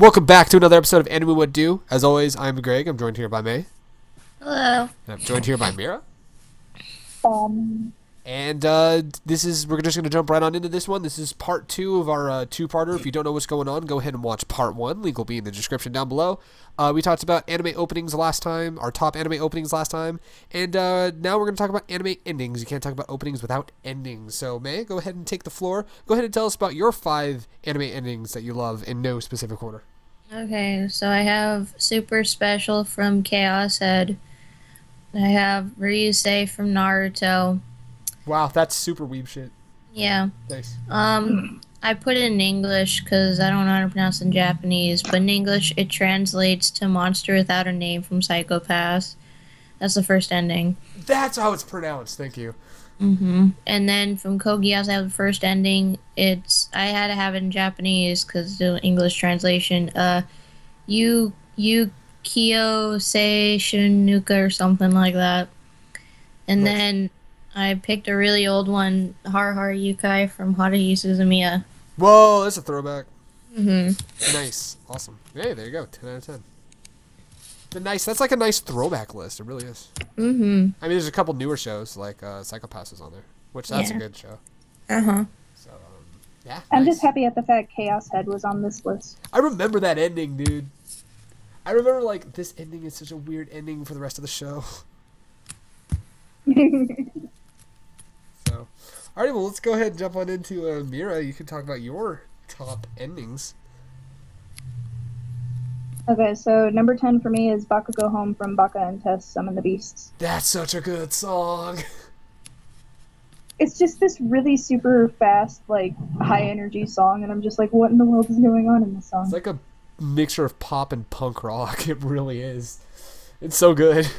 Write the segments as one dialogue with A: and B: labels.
A: Welcome back to another episode of Animu Wut Do. As always, I'm Greg. I'm joined here by May.
B: Hello.
A: And I'm joined here by Mira.
C: Um,
A: And we're just going to jump right on into this one. This is part 2 of our two-parter. If you don't know what's going on, go ahead and watch part 1. Link will be in the description down below. We talked about anime openings last time, our top anime openings last time. And now we're going to talk about anime endings. You can't talk about openings without endings. So, May, go ahead and take the floor. Go ahead and tell us about your 5 anime endings that you love in no specific order.
B: Okay, so I have Super Special from Chaos Head. I have Ryusei from Naruto.
A: Wow, that's super weeb shit.
B: Yeah.
A: Nice.
B: I put it in English because I don't know how to pronounce it in Japanese, but in English it translates to Monster Without a Name from Psycho Pass. That's the first ending.
A: That's how it's pronounced. Thank you.
B: And then from Code Geass I have the first ending. I had to have it in Japanese because the English translation. You Kyo Se Shinuka or something like that. And
A: Nice.
B: then I picked a really old one, Har Har Yukai from Haruhi Suzumiya.
A: Whoa, that's a throwback.
B: Mm-hmm.
A: Nice. Awesome. Hey, there you go. 10 out of 10. That's like a nice throwback list. It really is.
B: Mm-hmm.
A: I mean, there's a couple newer shows, like Psychopaths is on there, which that's a
B: Yeah.
A: good show.
B: Uh-huh.
A: So, yeah.
C: I'm
A: nice.
C: just happy at the fact Chaos Head was on this list.
A: I remember that ending, dude. I remember, like, this ending is such a weird ending for the rest of the show. So, alright, well, let's go ahead and jump on into Mira. You can talk about your top endings.
C: Okay, so number 10 for me is Bakugo Home from Baka and Test Summon the Beasts.
A: That's such a good song.
C: It's just this really super fast, like, high energy song, and I'm just like, what in the world is going on in this
A: It's
C: song?
A: like a mixture of pop and punk rock. It really is. It's so good.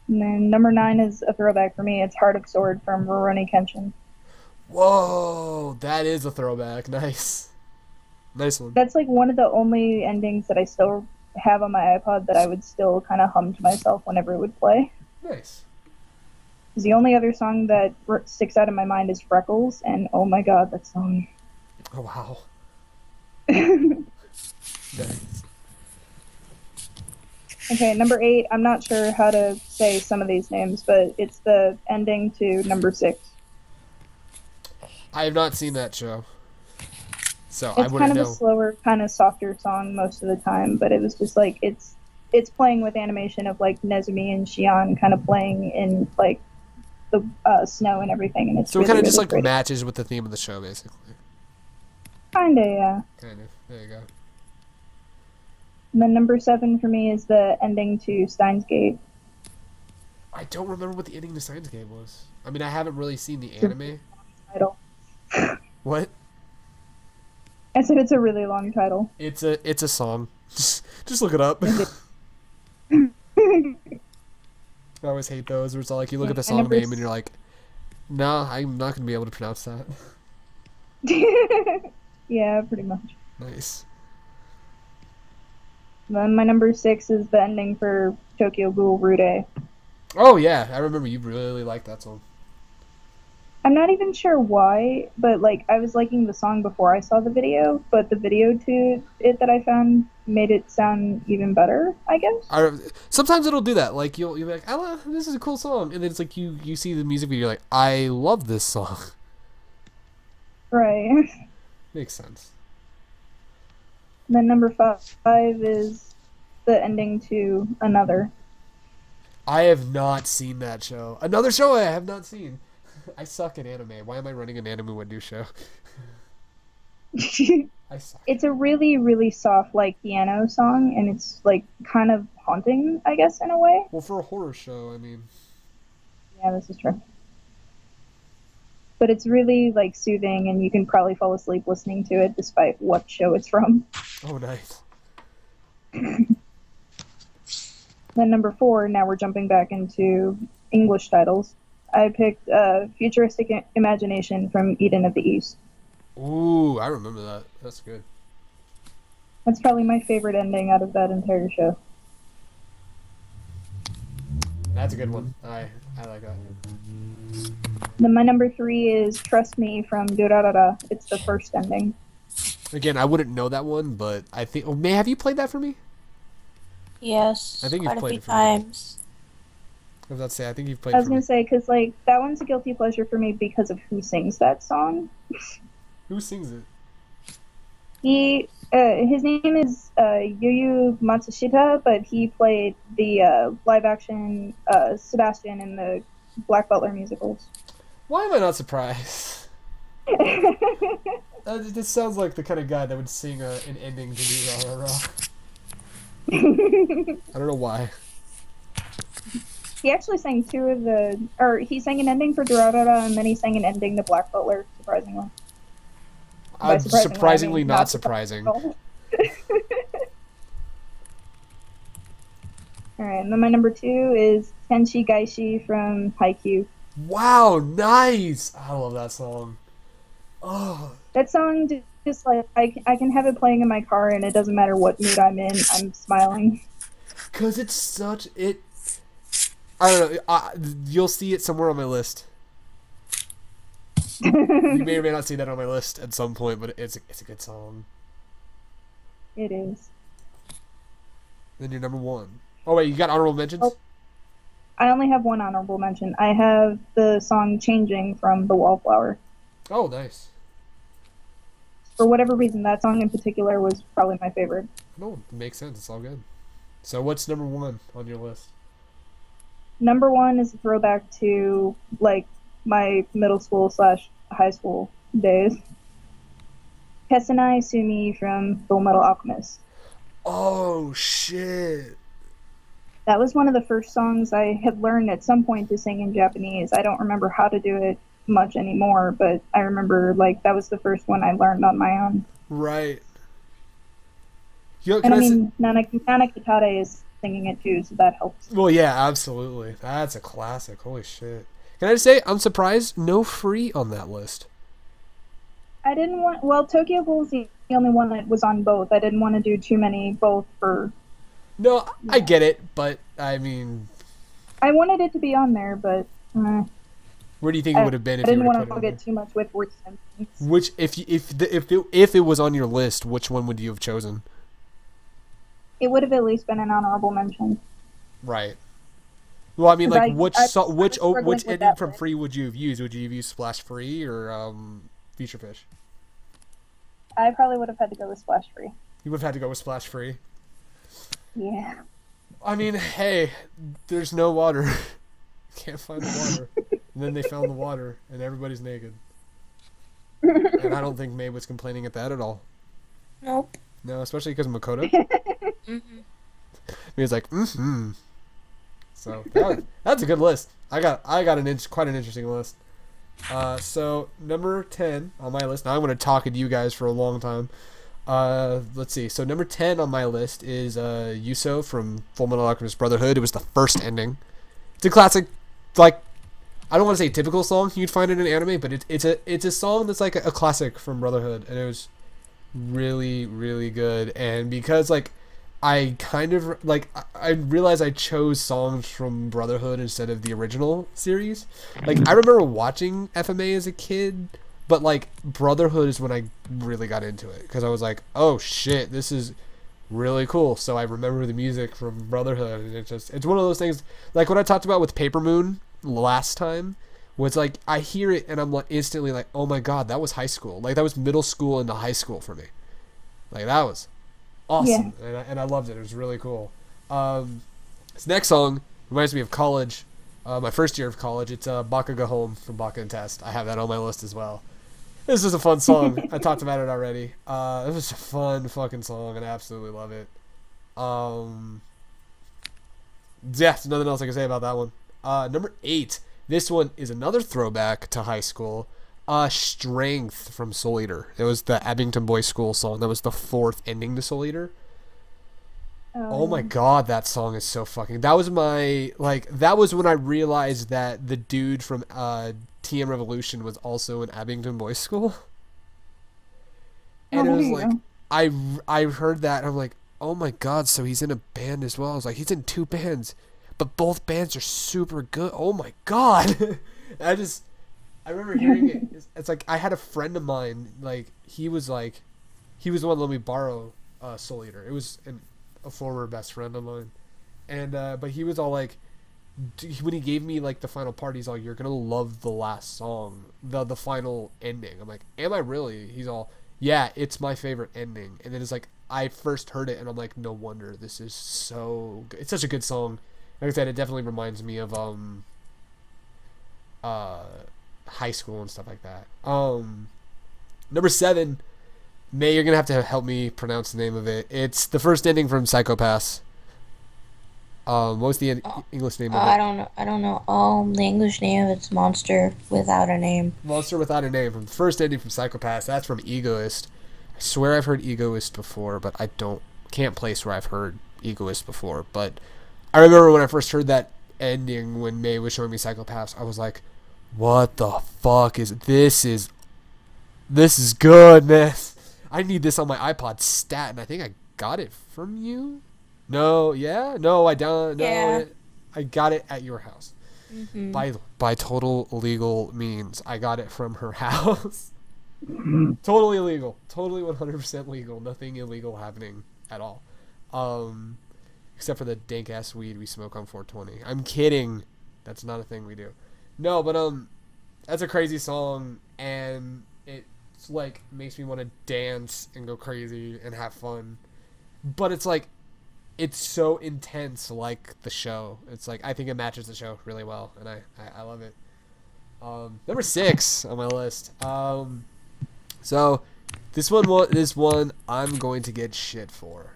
C: And then number 9 is a throwback for me. It's Heart of Sword from Rurouni Kenshin.
A: Whoa, that is a throwback. Nice. Nice one.
C: That's like one of the only endings that I still have on my iPod that I would still kind of hum to myself whenever it would play.
A: Nice.
C: 'Cause the only other song that sticks out in my mind is Freckles, and oh my god, that song.
A: Oh, wow. Nice.
C: Okay, number 8, I'm not sure how to say some of these names, but it's the ending to number 6.
A: I have not seen that show. So I
C: It's
A: wouldn't
C: kind of
A: know.
C: a slower, kind of softer song most of the time, but it was just like, it's playing with animation of like Nezumi and Shion kind of playing in like the snow and everything, and it's
A: So it kind of just
C: really
A: like
C: pretty.
A: matches with the theme of the show, basically.
C: Kinda, yeah.
A: Kind of. There you go.
C: And then number 7 for me is the ending to Steins Gate.
A: I don't remember what the ending to Steins Gate was. I mean, I haven't really seen the anime.
C: Title.
A: What?
C: I said it's a really long title.
A: It's a song. Just look it up. I always hate those where it's all like you look at the
C: And
A: song
C: number
A: name and you're like, no, I'm not gonna be able to pronounce that.
C: Yeah, pretty much.
A: Nice.
C: Then my number 6 is the ending for Tokyo Ghoul Rude.
A: Oh yeah, I remember you really liked that song.
C: I'm not even sure why, but like I was liking the song before I saw the video, but the video to it that I found made it sound even better, I guess.
A: Sometimes it'll do that. Like you'll be like, this is a cool song, and then it's like you see the music video, you're like, I love this song.
C: Right.
A: Makes sense.
C: Then number 5 is the ending to Another.
A: I have not seen that show. Another show I have not seen. I suck at anime. Why am I running an Animu Wut Do show? I suck.
C: It's a really, really soft, like, piano song, and it's, like, kind of haunting, I guess, in a way.
A: Well, for a horror show, I mean.
C: Yeah, this is true. But it's really, like, soothing, and you can probably fall asleep listening to it, despite what show it's from.
A: Oh, nice.
C: Then number 4, now we're jumping back into English titles. I picked Futuristic Imagination from Eden of the East.
A: Ooh, I remember that. That's good.
C: That's probably my favorite ending out of that entire show.
A: That's a good one. I like that.
C: Then my number 3 is Trust Me from Durarara. It's the first ending.
A: Again, I wouldn't know that one, but I think. Oh, have you played that for me?
B: Yes,
A: I think you've
B: quite a
A: played
B: few
A: it for me.
B: times.
A: I was about to say, I think you've played
C: I
A: it
C: was
A: for me.
C: gonna say, because like that one's a guilty pleasure for me because of who sings that song.
A: Who sings it?
C: His name is Yuyu Matsushita, but he played the live action Sebastian in the Black Butler musicals.
A: Why am I not surprised? This sounds like the kind of guy that would sing an ending to be Rah Rah Rah. I don't know why.
C: He actually sang he sang an ending for Durarara, and then he sang an ending to Black Butler, surprisingly. By
A: Surprisingly
C: I mean,
A: not surprising.
C: Alright, and then my number 2 is Tenchi Gaishi from Haikyuu.
A: Wow, nice! I love that song. Oh,
C: That song just like I can have it playing in my car, and it doesn't matter what mood I'm in, I'm smiling.
A: cause it's such it. I don't know. You'll see it somewhere on my list. You may or may not see that on my list at some point, but it's a good song.
C: It is.
A: Then you're number 1. Oh wait, you got honorable mentions?
C: Oh. I only have one honorable mention. I have the song Changing from The Wallflower.
A: Oh, nice.
C: For whatever reason, that song in particular was probably my favorite.
A: No, it makes sense. It's all good. So what's number 1 on your list?
C: Number 1 is a throwback to like my middle school / high school days. Kessenai Sumi from Full Metal Alchemist.
A: Oh shit.
C: That was one of the first songs I had learned at some point to sing in Japanese. I don't remember how to do it much anymore, but I remember like that was the first one I learned on my own.
A: Right. Yo,
C: And I mean, Nana Kitare is singing it too, so that helps.
A: Well, yeah, absolutely. That's a classic. Holy shit. Can I just say, I'm surprised no Free on that list.
C: I didn't want. Well, Tokyo Ghoul's the only one that was on both. I didn't want to do too many both for.
A: No, I get it, but I mean,
C: I wanted it to be on there, but
A: where do you think it would have been
C: I
A: if you
C: didn't
A: would
C: want
A: have
C: to
A: put
C: plug
A: it
C: it too much with words.
A: on? Which, if it was on your list, which one would you have chosen?
C: It would have at least been an honorable mention.
A: Right. Well, I mean, like, which
C: struggling with
A: ending
C: that
A: from
C: list.
A: Free would you have used? Would you have used Splash Free or Feature Fish?
C: I probably would have had to go with Splash Free.
A: You would have had to go with Splash Free.
C: Yeah.
A: I mean, hey, there's no water. Can't find the water. And then they found the water, and everybody's naked. And I don't think May was complaining at that at all.
B: Nope.
A: No, especially because Makoto.
B: Mm-hmm.
A: He was like, mm-hmm. So that's a good list. I got quite an interesting list. So number 10 on my list. Now I'm going to talk to you guys for a long time. Let's see. So number 10 on my list is Yuso from Full Metal Alchemist Brotherhood. It was the first ending. It's a classic, like, I don't want to say typical song you'd find in an anime, but it's a song that's like a classic from Brotherhood, and it was really, really good. And because like I kind of like I realized I chose songs from Brotherhood instead of the original series. Like I remember watching FMA as a kid, but like Brotherhood is when I really got into it because I was like, oh shit, this is really cool. So I remember the music from Brotherhood, and it's one of those things like what I talked about with Paper Moon last time. Was like I hear it and I'm like instantly like, oh my god, that was high school. Like that was middle school into high school for me. Like that was awesome, yeah. and I loved it. It was really cool. This next song reminds me of college, my first year of college. It's Baka Home from Baka and Test. I have that on my list as well. This is a fun song. I talked about it already. It was a fun fucking song, and I absolutely love it. Yeah, there's nothing else I can say about that one. Number 8. This one is another throwback to high school. Strength from Soul Eater. It was the Abington Boys School song. That was the 4th ending to Soul Eater. Oh my god, that song is so fucking... That was when I realized that the dude from TM Revolution was also in Abington Boys School. And it was like... I heard that and I'm like, oh my god, so he's in a band as well. I was like, he's in 2 bands. But both bands are super good. Oh my god. I remember hearing it. It's like I had a friend of mine, like he he was the one that let me borrow Soul Eater. It was a former best friend of mine, and but he was all like, when he gave me like the final part, he's all, "You're gonna love the last song, the final ending." I'm like, "Am I really?" He's all, "Yeah, it's my favorite ending." And then it's like I first heard it, and I'm like, "No wonder this is so good. It's such a good song." Like I said, it definitely reminds me of high school and stuff like that. Number 7, May, you're gonna have to help me pronounce the name of it. It's the first ending from Psycho-Pass. What was the English name of it?
B: I don't know. I don't know. The English name of it's Monster Without a Name.
A: Monster Without a Name. From the first ending from Psycho-Pass. That's from Egoist. I swear I've heard Egoist before, but I can't place where I've heard Egoist before. But I remember when I first heard that ending when May was showing me Psycho-Pass, I was like, "What the fuck is this? This is good, man. I need this on my iPod stat," and I think I got it from you. No, yeah, no, I don't. No,
B: Yeah.
A: I got it at your house.
B: Mm-hmm.
A: By total legal means, I got it from her house. Totally legal, totally 100% legal. Nothing illegal happening at all, except for the dank ass weed we smoke on 420. I'm kidding. That's not a thing we do. No, but that's a crazy song, and it's like makes me want to dance and go crazy and have fun. But it's like, it's so intense, like the show. It's like, I think it matches the show really well, and I love it. Number 6 on my list. So this one I'm going to get shit for.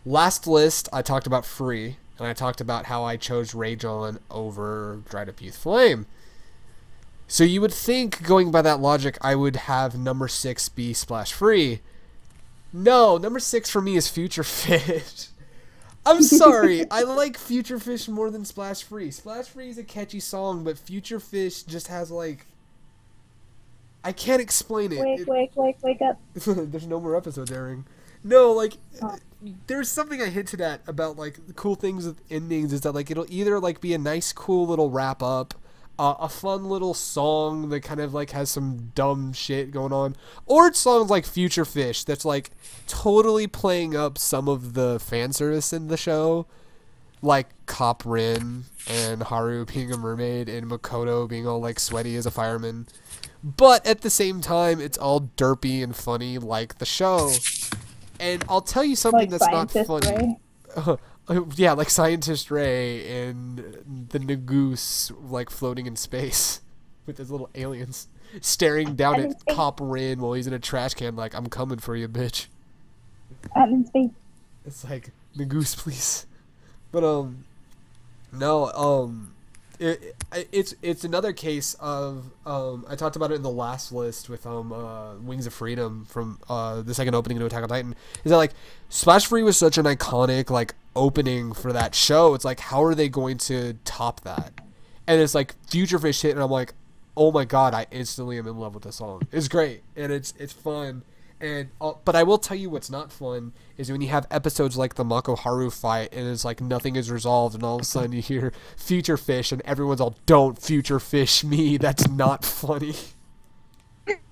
A: Last list I talked about Free, and I talked about how I chose Rage On over Dried Up Youth Flame. So you would think, going by that logic, I would have number 6 be Splash Free. No, number 6 for me is Future Fish. I'm sorry, I like Future Fish more than Splash Free. Splash Free is a catchy song, but Future Fish just has like, I can't explain it.
C: Wake up.
A: There's no more episodes airing. No, like, there's something I hinted at about like the cool things with endings is that like it'll either like be a nice cool little wrap up, a fun little song that kind of like has some dumb shit going on, or it's songs like Future Fish that's like totally playing up some of the fan service in the show, like Cop Rin and Haru being a mermaid and Makoto being all like sweaty as a fireman, but at the same time it's all derpy and funny like the show. And I'll tell you something
C: Like
A: that's not
C: Scientist
A: funny.
C: Ray.
A: Yeah, like Scientist Ray and the Nagoose, like floating in space with his little aliens staring down
C: I'm in
A: at
C: space.
A: Cop Rin while he's in a trash can, like, "I'm coming for you, bitch."
C: I'm in space.
A: It's like, Nagoose, please. But no, it's another case of I talked about it in the last list with Wings of Freedom from the second opening to Attack on Titan. Is that like Splash Free was such an iconic like opening for that show? It's like, how are they going to top that? And it's like Future Fish hit, and I'm like, oh my god, I instantly am in love with the song. It's great, and it's fun. And but I will tell you what's not fun is when you have episodes like the Mako Haru fight and it's like nothing is resolved, and all of a sudden you hear Future Fish and everyone's all, "Don't Future Fish me." That's not funny.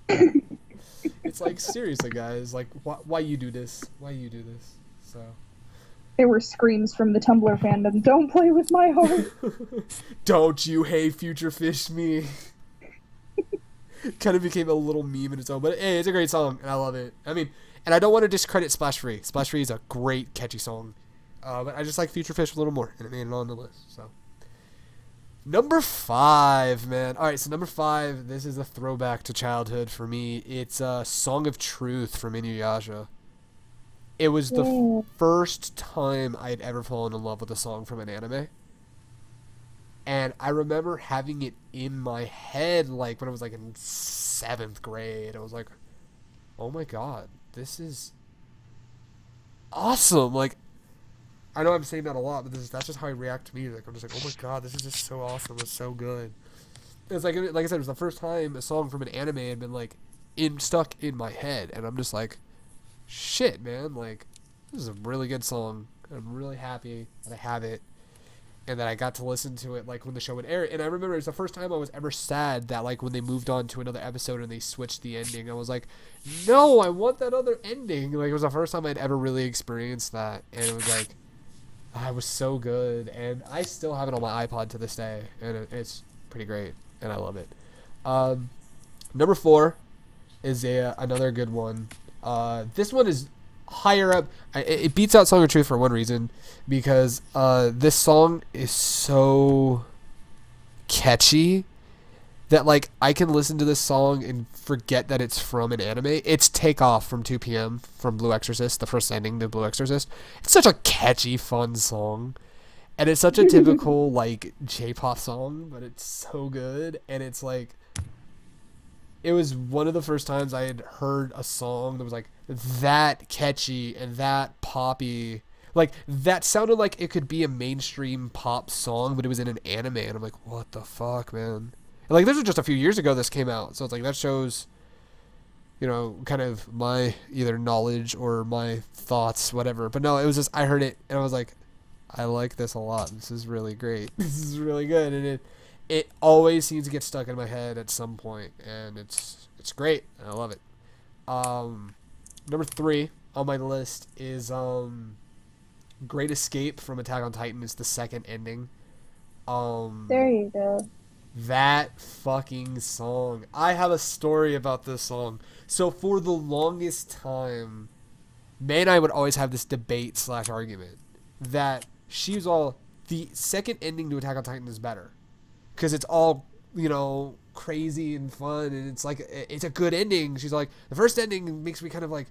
A: It's like, seriously guys, like why you do this? Why you do this? So
C: There were screams from the Tumblr fandom. Don't play with my heart.
A: don't you hate Future Fish me? Kind of became a little meme in its own, but hey, it's a great song and I love it. I mean, and I don't want to discredit Splash Free. Splash Free is a great catchy song, but I just like Future Fish a little more, and it made it on the list. So number 5, man. All right, so number 5, this is a throwback to childhood for me. It's Song of Truth from Inuyasha. It was the first time I'd ever fallen in love with a song from an anime. And I remember having it in my head, like, when I was, like, in 7th grade. I was like, oh my god, this is awesome. Like, I know I'm saying that a lot, but that's just how I react to music. I'm just like, oh my god, this is just so awesome. It's so good. It's like I said, it was the first time a song from an anime had been, like, stuck in my head. And I'm just like, shit, man. Like, this is a really good song. I'm really happy that I have it. and that I got to listen to it like when the show would air. And I remember it was the first time I was ever sad that like when they moved on to another episode and they switched the ending, I was like, no, I want that other ending. Like it was the first time I'd ever really experienced that, and it was like, it was so good, and I still have it on my iPod to this day, and it's pretty great, and I love it. Number 4 is another good one. This one is higher up. It beats out Song of Truth for one reason, because this song is so catchy that like I can listen to this song and forget that it's from an anime. It's Takeoff from 2 p.m. from Blue Exorcist, the first ending to Blue Exorcist. It's such a catchy, fun song, and it's such a typical like J-pop song, but it's so good. And it's like, it was one of the first times I had heard a song that was like that catchy and that poppy. Like, that sounded like it could be a mainstream pop song, but it was in an anime, and I'm like, what the fuck, man? And like, this was just a few years ago this came out, so it's like, that shows, you know, kind of my either knowledge or my thoughts, whatever. But no, it was just, I heard it, and I was like, I like this a lot. This is really great. This is really good, and it always seems to get stuck in my head at some point, and it's great, and I love it. Number 3 on my list is Great Escape from Attack on Titan. Is the second ending.
C: There you go.
A: That fucking song. I have a story about this song. So for the longest time, May and I would always have this debate / argument that she was all, the second ending to Attack on Titan is better. Because it's all, you know, crazy and fun, and it's like, it's a good ending. She's like, the first ending makes me kind of like,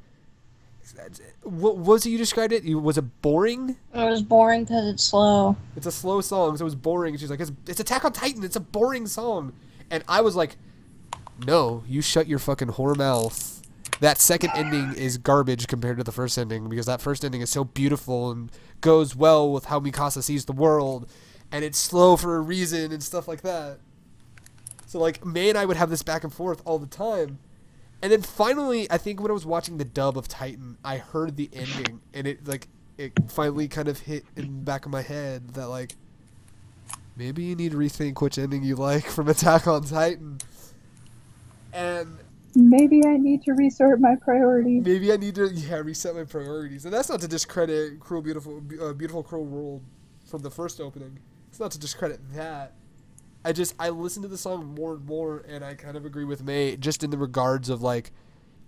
A: what was it you described it? Was it boring?
B: It was boring because it's slow.
A: It's a slow song, so it was boring. She's like, it's Attack on Titan. It's a boring song. And I was like, no, you shut your fucking whore mouth. That second ending is garbage compared to the first ending, because that first ending is so beautiful and goes well with how Mikasa sees the world, and it's slow for a reason and stuff like that. So like, May and I would have this back and forth all the time. And then finally, I think when I was watching the dub of Titan, I heard the ending, and it finally kind of hit in the back of my head that like, maybe you need to rethink which ending you like from Attack on Titan. And
C: maybe I need to resort my priorities.
A: Maybe I need to reset my priorities. And that's not to discredit Beautiful Cruel World from the first opening. It's not to discredit that. I listen to the song more and more, and I kind of agree with May, just in the regards of, like,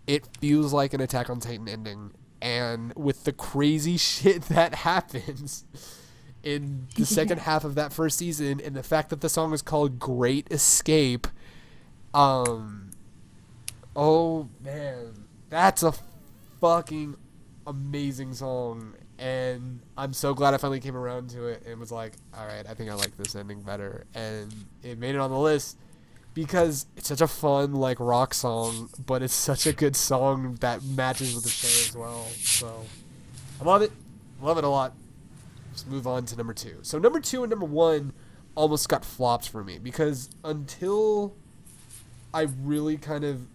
A: it feels like an Attack on Titan ending, and with the crazy shit that happens in the second half of that first season, and the fact that the song is called Great Escape, oh, man, that's a fucking amazing song. And I'm so glad I finally came around to it and was like, alright, I think I like this ending better. And it made it on the list because it's such a fun, like, rock song, but it's such a good song that matches with the show as well. So, I love it. Love it a lot. Let's move on to number 2. So, number 2 and number 1 almost got flops for me because until I really kind of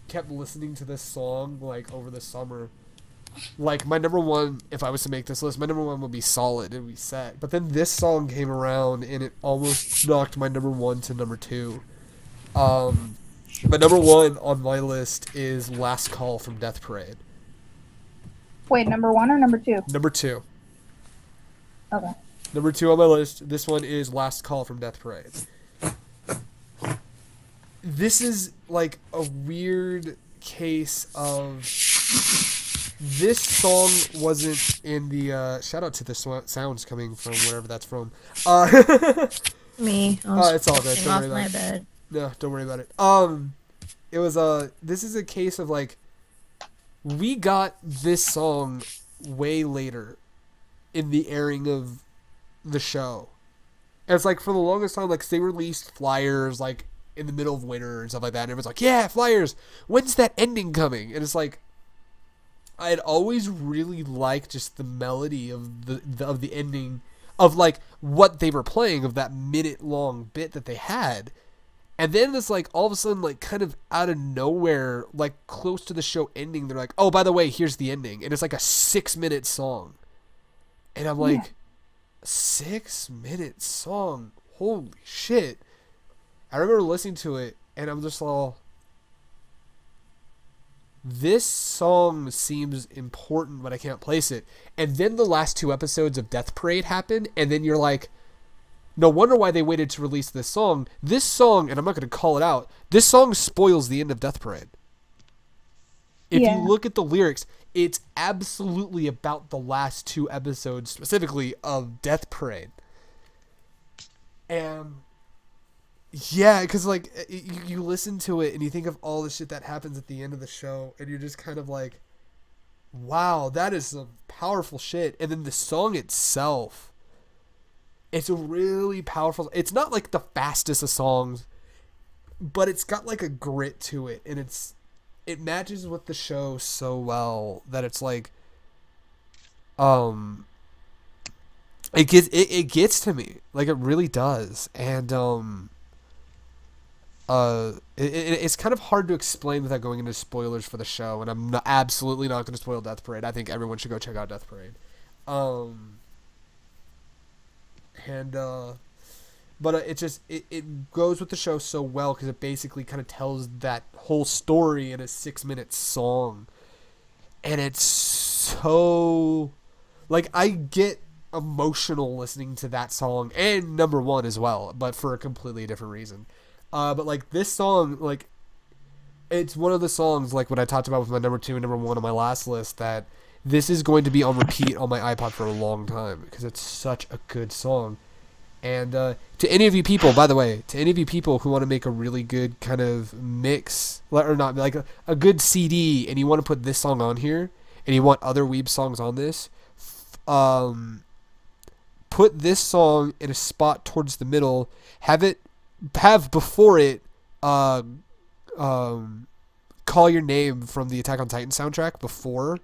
A: kept listening to this song, like, over the summer, like, my number 1, if I was to make this list, my number 1 would be solid. It would be set. But then this song came around, and it almost knocked my number 1 to number 2. But number 1 on my list is Last Call from Death Parade.
C: Wait, number 1 or number 2?
A: Number 2.
C: Okay.
A: Number 2 on my list. This one is Last Call from Death Parade. This is, like, a weird case of... This song wasn't in the, shout out to the sounds coming from wherever that's from.
B: Me.
A: It's all good. Don't worry about it.
B: Bed.
A: No, don't worry about it. It was, this is a case of, like, we got this song way later in the airing of the show. And it's like, for the longest time, like, they released flyers, like, in the middle of winter and stuff like that, and everyone's like, yeah, flyers, when's that ending coming? And it's like, I had always really liked just the melody of the ending, of like what they were playing, of that minute-long bit that they had. And then it's like, all of a sudden, like, kind of out of nowhere, like, close to the show ending, they're like, oh, by the way, here's the ending. And it's like a 6-minute song. And I'm like, 6-minute song. Holy shit. I remember listening to it and I'm just all, this song seems important, but I can't place it. And then the last 2 episodes of Death Parade happen, and then you're like, no wonder why they waited to release this song. This song, and I'm not going to call it out, this song spoils the end of Death Parade. If you look at the lyrics, it's absolutely about the last 2 episodes, specifically of Death Parade. And yeah, because like you listen to it and you think of all the shit that happens at the end of the show, and you're just kind of like, wow, that is some powerful shit. And then the song itself, it's a really powerful. It's not like the fastest of songs, but it's got like a grit to it, and it matches with the show so well that it's like, it gets to me, like it really does. And it's kind of hard to explain without going into spoilers for the show, and I'm absolutely not going to spoil Death Parade. I think everyone should go check out Death Parade. But it goes with the show so well because it basically kind of tells that whole story in a 6-minute song, and it's so, like, I get emotional listening to that song and number 1 as well, but for a completely different reason. But like this song, like, it's one of the songs, like what I talked about with my number 2 and number 1 on my last list, that this is going to be on repeat on my iPod for a long time because it's such a good song. And to any of you people, by the way, to any of you people who want to make a really good kind of mix, or not, like a good CD, and you want to put this song on here, and you want other Weeb songs on this, put this song in a spot towards the middle, have before it Call Your Name from the Attack on Titan soundtrack before,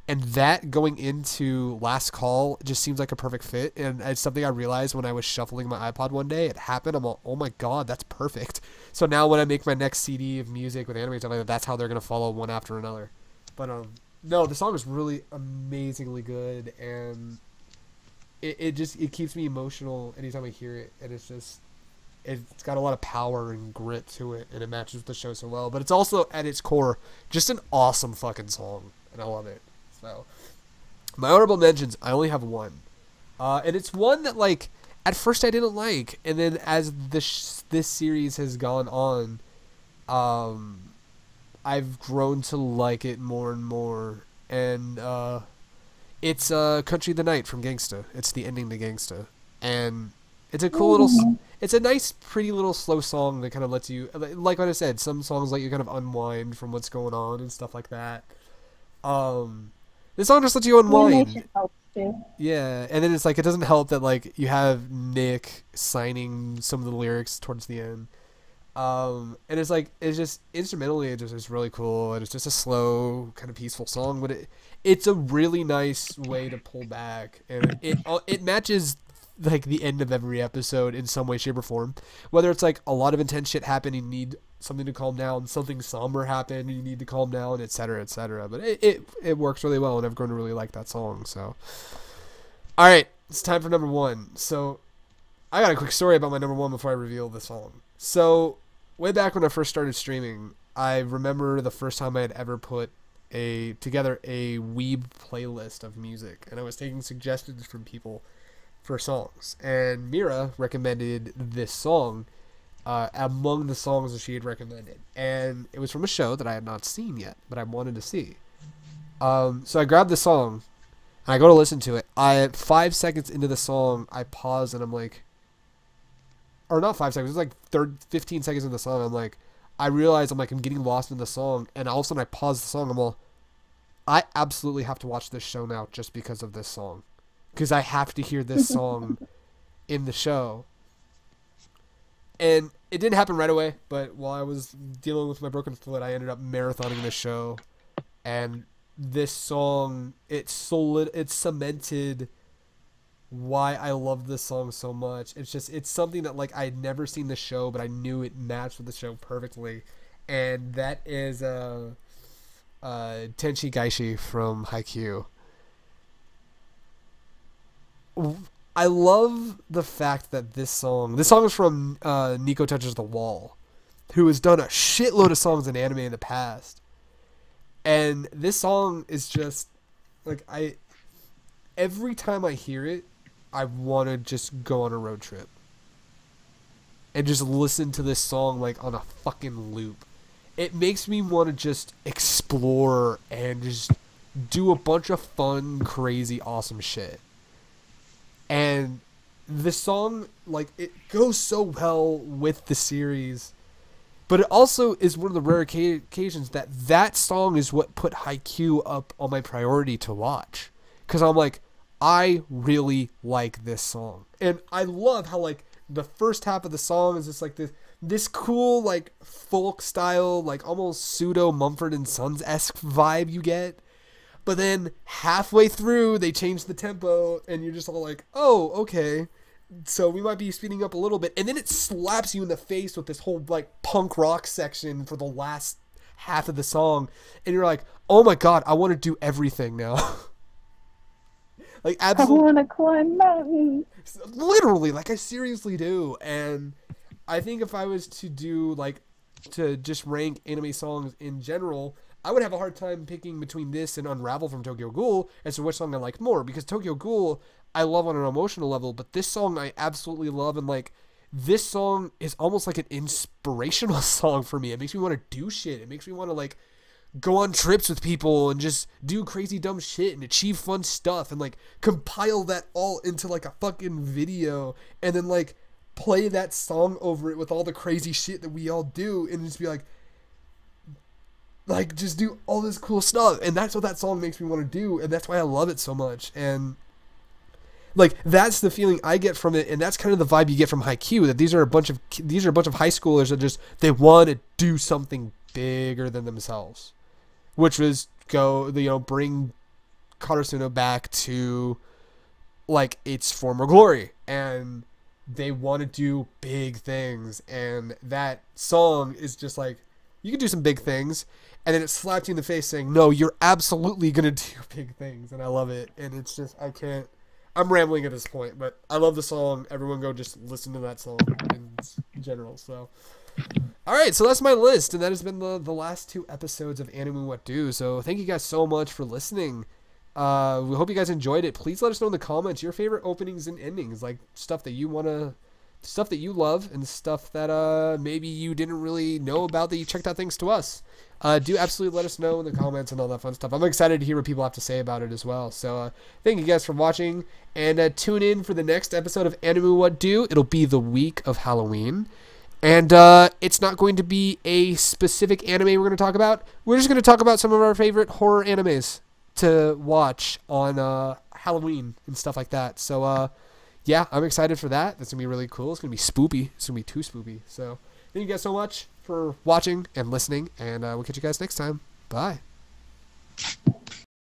A: and that going into Last Call just seems like a perfect fit. And it's something I realized when I was shuffling my iPod one day. It happened. I'm all, oh my god, that's perfect. So now when I make my next CD of music with anime stuff like that, that's how they're gonna follow one after another. But no, the song is really amazingly good, and it keeps me emotional anytime I hear it, and it's got a lot of power and grit to it, and it matches with the show so well. But it's also, at its core, just an awesome fucking song, and I love it. So, my honorable mentions, I only have one. And it's one that, like, at first I didn't like, and then as this series has gone on, I've grown to like it more and more. And it's Country of the Night from Gangsta. It's the ending to Gangsta. And it's a cool little... It's a nice, pretty little slow song that kind of lets you... Like what I said, some songs let you kind of unwind from what's going on and stuff like that. This song just lets you unwind.
C: Helps too.
A: Yeah, and then it's like, it doesn't help that, like, you have Nick signing some of the lyrics towards the end. And it's like, it's just, instrumentally, it's really cool, and it's just a slow, kind of peaceful song, but it's a really nice way to pull back, and it matches, like, the end of every episode in some way, shape, or form. Whether it's, like, a lot of intense shit happen, you need something to calm down, something somber happened, you need to calm down, etc., etc. But it works really well, and I've grown to really like that song, so. Alright, it's time for number 1. So, I got a quick story about my number 1 before I reveal the song. So, way back when I first started streaming, I remember the first time I had ever put together a Weeb playlist of music, and I was taking suggestions from people for songs, and Mira recommended this song among the songs that she had recommended, and it was from a show that I had not seen yet, but I wanted to see. So I grabbed the song, and I go to listen to it. 5 seconds into the song, I pause, and I'm like, or not 5 seconds, it was like 15 seconds into the song, I'm like, I realize I'm getting lost in the song, and all of a sudden I pause the song, I'm all, I absolutely have to watch this show now just because of this song. Because I have to hear this song in the show. And it didn't happen right away, but while I was dealing with my broken foot, I ended up marathoning this show. And this song, it cemented why I love this song so much. It's something that, like, I had never seen the show, but I knew it matched with the show perfectly. And that is Tenchi Gaishi from Haikyuu. I love the fact that this song is from Nico Touches the Wall, who has done a shitload of songs in anime in the past. And this song is just like every time I hear it, I want to just go on a road trip and just listen to this song like on a fucking loop. It makes me want to just explore and just do a bunch of fun, crazy, awesome shit. And this song, like, it goes so well with the series, but it also is one of the rare occasions that song is what put Haikyuu up on my priority to watch. Because I'm like, I really like this song. And I love how, like, the first half of the song is just like this cool, like, folk style, like, almost pseudo Mumford and Sons-esque vibe you get. But then halfway through, they change the tempo, and you're just all like, oh, okay. So we might be speeding up a little bit. And then it slaps you in the face with this whole, like, punk rock section for the last half of the song. And you're like, oh my god, I want to do everything now. Like, absolutely.
C: I want to climb mountains.
A: Literally, like, I seriously do. And I think if I was to do, like, to just rank anime songs in general, I would have a hard time picking between this and Unravel from Tokyo Ghoul as to which song I like more, because Tokyo Ghoul I love on an emotional level, but this song I absolutely love, and like this song is almost like an inspirational song for me. It makes me want to do shit. It makes me want to like go on trips with people and just do crazy dumb shit and achieve fun stuff and like compile that all into like a fucking video and then like play that song over it with all the crazy shit that we all do and just be like just do all this cool stuff. And that's what that song makes me want to do, and that's why I love it so much. And like that's the feeling I get from it, and that's kind of the vibe you get from Haikyuu, that these are a bunch of high schoolers that just they want to do something bigger than themselves, which was bring Karasuno back to like its former glory, and they want to do big things. And that song is just like, you can do some big things, and then it slaps you in the face saying, no, you're absolutely gonna do big things. And I love it. And it's just, I'm rambling at this point, but I love the song. Everyone go just listen to that song in general. So alright, so that's my list, and that has been the last 2 episodes of Animu Wut Do. So thank you guys so much for listening. We hope you guys enjoyed it. Please let us know in the comments your favorite openings and endings, like stuff that you love and stuff that maybe you didn't really know about that you checked out thanks to us. Do absolutely let us know in the comments and all that fun stuff. I'm excited to hear what people have to say about it as well. So thank you guys for watching, and tune in for the next episode of Animu Wut Do. It'll be the week of Halloween. And it's not going to be a specific anime we're going to talk about. We're just going to talk about some of our favorite horror animes to watch on Halloween and stuff like that. So, yeah, I'm excited for that. That's going to be really cool. It's going to be spoopy. It's going to be too spoopy. So, thank you guys so much for watching and listening, and we'll catch you guys next time. Bye.